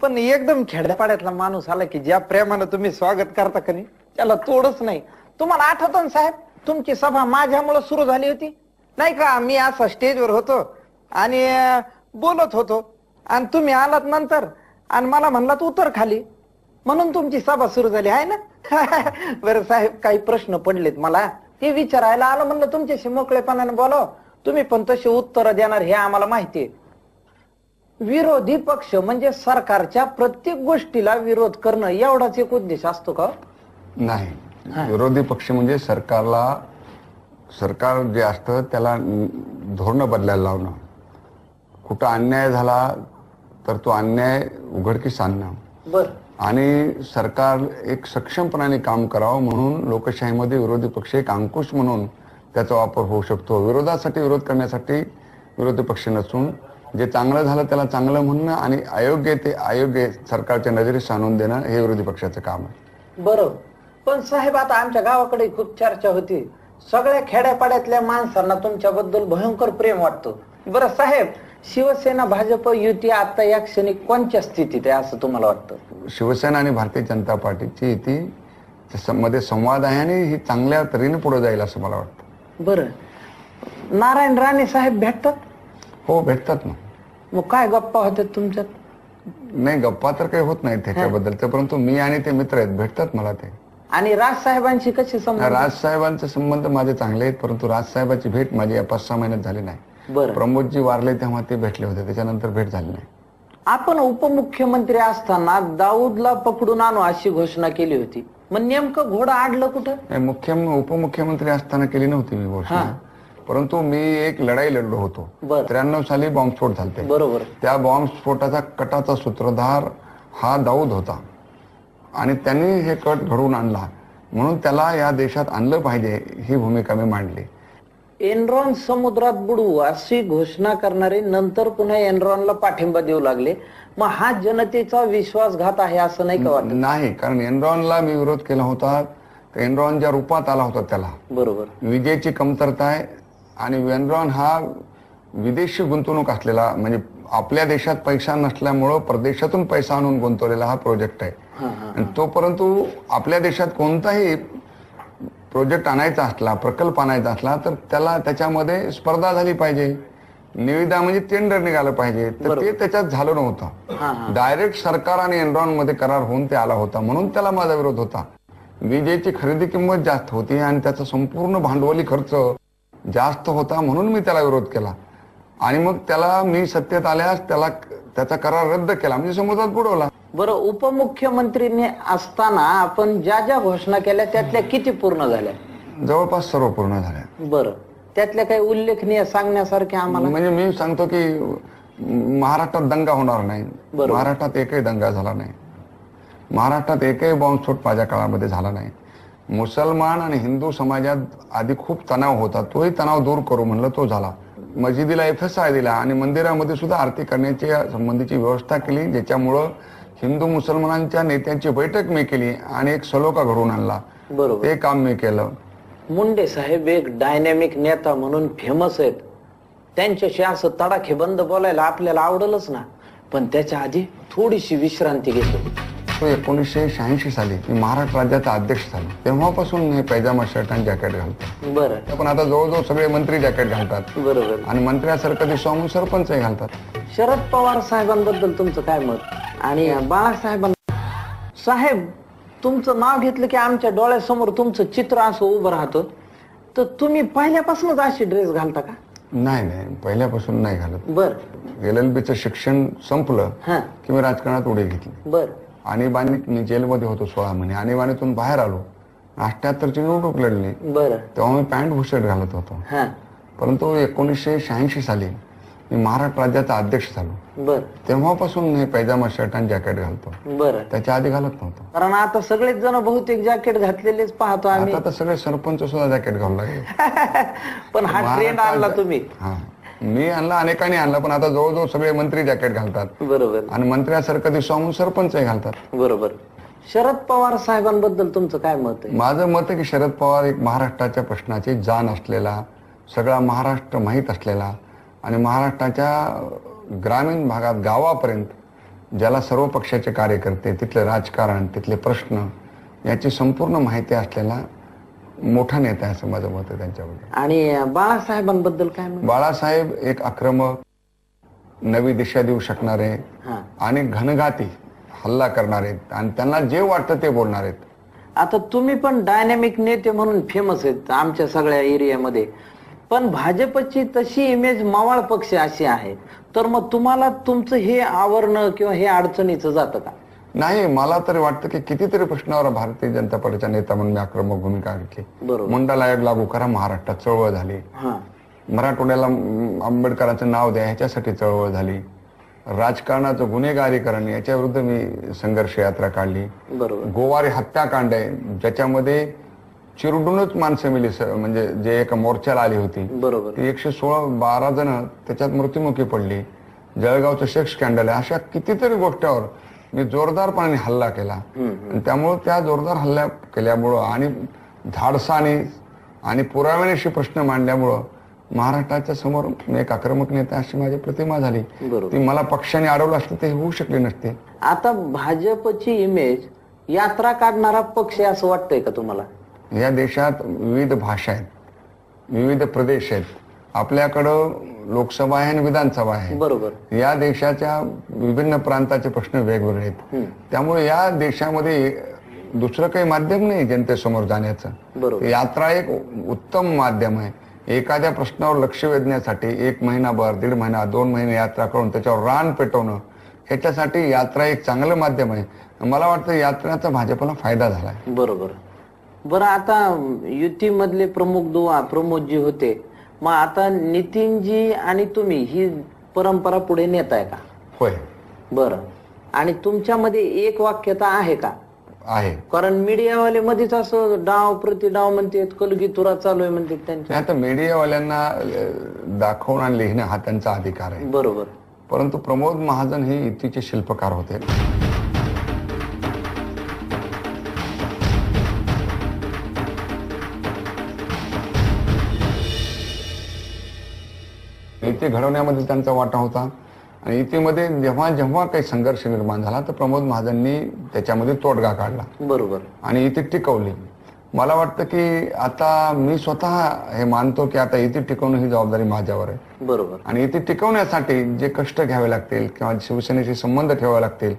पण एकदम खेड्यापाड्यातला माणूस आला की ज्या प्रेमानं तुम्ही स्वागत करता का नाही त्याला तोडच नाही. तुम्हाला आठवतं ना साहेब, तुमची सभा माझ्यामुळे सुरू झाली होती नाही का? मी असा स्टेजवर होतो आणि बोलत होतो आणि तुम्ही आलात नंतर आणि मला म्हणलात उतर खाली, म्हणून तुमची सभा सुरू झाली आहे ना. बरं साहेब, काही प्रश्न पडलेत मला, ते विचारायला आलो. म्हणलं तुमच्याशी मोकळेपणाने बोलाव, तुम्ही पण तशी उत्तर देणार हे आम्हाला माहिती आहे. विरोधी पक्ष म्हणजे सरकारच्या प्रत्येक गोष्टीला विरोध करणं एवढाच एक उद्देश असतो का? नाही, विरोधी पक्ष म्हणजे सरकार जे असतं त्याला धोरणं बदलायला लावणं, कुठं अन्याय झाला तर तो अन्याय उघडकीस आणणं. बरं. आणि सरकार एक सक्षमपणाने काम करावं म्हणून लोकशाहीमध्ये विरोधी पक्ष एक अंकुश म्हणून त्याचा वापर होऊ शकतो. विरोधासाठी विरोध करण्यासाठी विरोधी पक्ष नसून जे चांगलं झालं त्याला चांगलं म्हणणं आणि अयोग्य ते अयोग्य सरकारच्या नजरेस आणून देणं हे विरोधी पक्षाचं काम आहे. बरोबर. पण साहेब, आता आमच्या गावाकडे खूप चर्चा होती, सगळ्या खेड्यापाड्यातल्या माणसांना तुमच्याबद्दल भयंकर प्रेम वाटतं. बरं साहेब, शिवसेना भाजप युती आता या क्षणी कोणत्या स्थितीत आहे असं तुम्हाला वाटतं? शिवसेना आणि भारतीय जनता पार्टीची युती मध्ये संवाद आहे आणि ही चांगल्या तऱ्हेने पुढे जाईल असं मला वाटतं. बरं. नारायण राणे साहेब भेटतात? हो, भेटतात ना. मग काय गप्पा होत्यात तुमच्यात? नाही, गप्पा तर काही होत नाही त्याच्याबद्दल, परंतु मी आणि ते मित्र आहेत, भेटतात मला ते. आणि राजसाहेबांशी कसे संबंध? राजसाहेबांचे संबंध माझे चांगले आहेत, परंतु राजसाहेबांची भेट माझी या 5-6 महिन्यात झाली नाही. बरं. प्रमोदजी वारले तेव्हा ते भेटले होते, त्याच्यानंतर भेट झाली नाही. आपण उपमुख्यमंत्री असताना दाऊदला पकडून आणू अशी घोषणा केली होती, मग नेमकं घोडं आडलं कुठं? उपमुख्यमंत्री असताना केली नव्हती मी घोषणा, परंतु मी एक लढाई लढलो होतो. 93 साली बॉम्बस्फोट झाले. बरोबर. त्या बॉम्बस्फोटाचा कटाचा सूत्रधार हा दाऊद होता आणि त्यांनी हे कट घडवून आणला, म्हणून त्याला या देशात आणलं पाहिजे ही भूमिका मी मांडली. एनरॉन समुद्रात बुडवू अशी घोषणा करणारे नंतर पुन्हा एनरॉनला पाठिंबा देऊ लागले, मग हा जनतेचा विश्वासघात आहे असं नाही का वाटत? नाही, कारण एनरॉनला मी विरोध केला होता. एनरॉन ज्या रूपात आला होता त्याला बरोबर विजेची कमतरता आहे आणि एनरॉन हा विदेशी गुंतवणूक असलेला, म्हणजे आपल्या देशात पैसा नसल्यामुळं परदेशातून पैसा आणून गुंतवलेला हा प्रोजेक्ट आहे. आणि तो परंतु आपल्या देशात कोणताही प्रोजेक्ट आणायचा असला, प्रकल्प आणायचा असला तर त्याला त्याच्यामध्ये स्पर्धा झाली पाहिजे, निविदा म्हणजे टेंडर निघालं पाहिजे. तर ते त्याच्यात झालं नव्हतं. डायरेक्ट सरकार आणि एनरॉन मध्ये करार होऊन ते आला होता, म्हणून त्याला माझा विरोध होता. विजेची खरेदी किंमत जास्त होती आणि त्याचा संपूर्ण भांडवली खर्च जास्त होता, म्हणून मी त्याला विरोध केला. आणि मग त्याला मी सत्तेत आल्यास त्याचा करार रद्द केला, म्हणजे समुद्रात बुडवला. बरं, उपमुख्यमंत्रीने असताना आपण ज्या ज्या घोषणा केल्या त्यातल्या किती पूर्ण झाल्या? जवळपास सर्व पूर्ण झाल्या. बरं, त्यातल्या काही उल्लेखनीय सांगण्यासारख्या आम्हाला? म्हणजे मी सांगतो की महाराष्ट्रात दंगा होणार नाही. महाराष्ट्रात एकही दंगा झाला नाही. महाराष्ट्रात एकही बॉम्बस्फोट माझ्या काळामध्ये झाला नाही. मुसलमान आणि हिंदू समाजात आधी खूप तणाव होता, तोही तणाव दूर करू म्हणलं, तो झाला. मस्जिदीला FSI दिला आणि मंदिरामध्ये सुद्धा आरती करण्याच्या संबंधीची व्यवस्था केली, ज्याच्यामुळं हिंदू मुसलमानांच्या नेत्यांची बैठक मी केली आणि एक सलोखा घडवून आणला. बरोबर, ते काम मी केलं. मुंडे साहेब एक डायनॅमिक नेता म्हणून फेमस आहेत. त्यांच्याशी असं तडाखेबंद बोलायला आपल्याला आवडलच ना, पण त्याच्या आधी थोडीशी विश्रांती घेतो. 1986 साली मी महाराष्ट्र राज्याचा अध्यक्ष झालो, तेव्हापासून मी पैजामा शर्ट आणि जॅकेट घालतो. बरं. पण आता जवळजवळ सगळे मंत्री जॅकेट घालतात. बरोबर. आणि मंत्र्यासारखं दिसावं म्हणून सरपंचही घालतात. शरद पवार साहेबांबद्दल तुमचं काय मत? आणि बाळासाहेबांना साहेब, तुमचं नाव घेतलं की आमच्या डोळ्यासमोर तुमचं चित्र असं उभं राहतं. तर तुम्ही पहिल्यापासूनच अशी ड्रेस घालता का? नाही, पहिल्यापासून नाही घालत. बर. LLB शिक्षण संपलं की मी राजकारणात उडी घेतली. बर. आणीबाणीत जेलमध्ये होतो 16 महिने. आणीबाणीतून बाहेर आलो, 78ची निवडणूक लढली. बरं. तेव्हा मी पॅन्ट बुशर्ट घालत होतो. परंतु 1986 साली मी महाराष्ट्र राज्याचा अध्यक्ष झालो. बर. तेव्हापासून मी पैजामा शर्ट आणि जॅकेट घालतो. बरं. त्याच्या आधी घालत नव्हतो. कारण आता सगळेच जण बहुतेक जॅकेट घातलेलेच पाहतो आम्ही. आता तर सगळे सरपंच सुद्धा जॅकेट घालू लागले. पण हा ट्रेंड आणला तुम्ही. मी आणला, अनेकांनी आणला, पण आता जवळजवळ सगळे मंत्री जॅकेट घालतात. बरोबर. आणि मंत्र्यासारखं दिसावं म्हणून सरपंचही घालतात. बरोबर. शरद पवार साहेबांबद्दल तुमचं काय मत आहे? माझं मत आहे की शरद पवार एक महाराष्ट्राच्या प्रश्नाची जाण असलेला, सगळा महाराष्ट्र माहीत असलेला आणि महाराष्ट्राच्या ग्रामीण भागात गावापर्यंत ज्याला सर्व पक्षाचे कार्यकर्ते, तिथलं राजकारण, तिथले प्रश्न याची संपूर्ण माहिती असलेला मोठा नेता आहे असं माझं मत आहे त्यांच्याबद्दल. आणि बाळासाहेबांबद्दल काय म्हणू? बाळासाहेब एक आक्रमक, नवी दिशा देऊ शकणारे आणि घनघाती हल्ला करणारे आणि त्यांना जे वाटतं ते बोलणार आहेत. आता तुम्ही पण डायनॅमिक नेते म्हणून फेमस आहेत आमच्या सगळ्या एरियामध्ये, पण भाजपची तशी इमेज मावळ पक्ष अशी आहे, तर मग तुम्हाला तुमचं हे आवरणं किंवा हे अडचणीचं जातं का? नाही, मला तरी वाटतं की कितीतरी प्रश्नावर भारतीय जनता पार्टीचा नेता म्हणून मी आक्रमक भूमिका घेतली. बरोबर. मंडल आयोग लागू करा, महाराष्ट्रात चळवळ झाली. मराठवाड्याला आंबेडकरांचं नाव द्या ह्याच्यासाठी चळवळ झाली. राजकारणाचं गुन्हेगारीकरण याच्या विरुद्ध मी संघर्ष यात्रा काढली. बरोबर. गोवारी हत्याकांड आहे ज्याच्यामध्ये चिरडूनच माणसं मिली, म्हणजे जे एका मोर्चाला आली होती. बरोबर. ती 112 जण त्याच्यात मृत्युमुखी पडली. जळगावचं सेक्स स्कॅन्डल आहे. अशा कितीतरी गोष्टीवर मी जोरदारपणे हल्ला केला. आणि त्यामुळं त्या जोरदार हल्ला केल्यामुळं आणि धाडसाने आणि पुराव्यानेशी प्रश्न मांडल्यामुळं महाराष्ट्राच्या समोर मी एक आक्रमक नेता अशी माझी प्रतिमा झाली. ती मला पक्षाने अडवलं असतं ते होऊ शकले नसते. आता भाजपची इमेज यात्रा काढणारा पक्ष असं वाटतंय का तुम्हाला? या देशात विविध भाषा आहेत, विविध प्रदेश आहेत. आपल्याकडं लोकसभा आहे आणि विधानसभा आहे. बरोबर. या देशाच्या विभिन्न प्रांताचे प्रश्न वेगवेगळे आहेत. त्यामुळे या देशामध्ये दुसरं काही माध्यम नाही जनतेसमोर जाण्याचं. बरोबर. यात्रा एक उत्तम माध्यम आहे. एखाद्या प्रश्नावर लक्ष वेधण्यासाठी 1 महिनाभर, 1.5 महिना, 2 महिने यात्रा करून त्याच्यावर रान पेटवणं ह्याच्यासाठी यात्रा एक चांगलं माध्यम आहे. मला वाटतं यात्रेचा भाजपला फायदा झालाय. बरोबर. बरं, आता युतीमधले प्रमुख जी होते, मग आता नितीनजी आणि तुम्ही ही परंपरा पुढे नेताय का? होय. बरं. आणि तुमच्यामध्ये एक वाक्यता आहे का? आहे. कारण मीडियावाले मध्येच असं डाव प्रति डाव म्हणतात, कलगी तुरा चालू आहे म्हणतात त्यांच्या. आता मीडियावाल्यांना दाखवणं आणि लिहिणं हा त्यांचा अधिकार आहे. बरोबर. परंतु प्रमोद महाजन हे युतीचे शिल्पकार होते. युती घडवण्यामध्ये त्यांचा वाटा होता आणि युतीमध्ये जेव्हा जेव्हा काही संघर्ष निर्माण झाला तर प्रमोद महाजननी त्याच्यामध्ये तोडगा काढला. बरोबर. आणि युती टिकवली. मला वाटतं की आता मी स्वतः हे मानतो की आता युती टिकवणं ही जबाबदारी माझ्यावर आहे. बरोबर. आणि युती टिकवण्यासाठी जे कष्ट घ्यावे लागतील किंवा शिवसेनेशी संबंध ठेवावे लागतील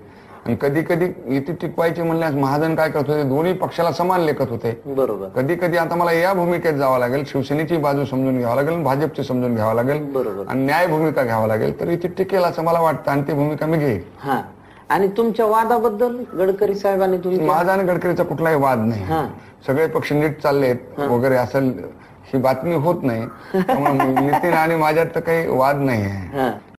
आणि कधी कधी युती टिकवायची म्हणल्यास महाजन काय करत होते, दोन्ही पक्षाला समान लेखत होते. बरोबर. कधी कधी आता मला या भूमिकेत जावं लागेल, शिवसेनेची बाजू समजून घ्यावं लागेल, भाजपची समजून घ्यावं लागेल. बरोबर. आणि न्याय भूमिका घ्यावं लागेल, तर युती टिकेल असं मला वाटतं आणि ती भूमिका मी घेईल. हा. आणि तुमच्या वादाबद्दल गडकरी साहेबांनी तुम्ही? माझा आणि गडकरीचा कुठलाही वाद नाही. सगळे पक्ष नीट चाललेत वगैरे असं ही बातमी होत नाही. त्यामुळे नितीन आणि माझ्यात तर काही वाद नाही आहे.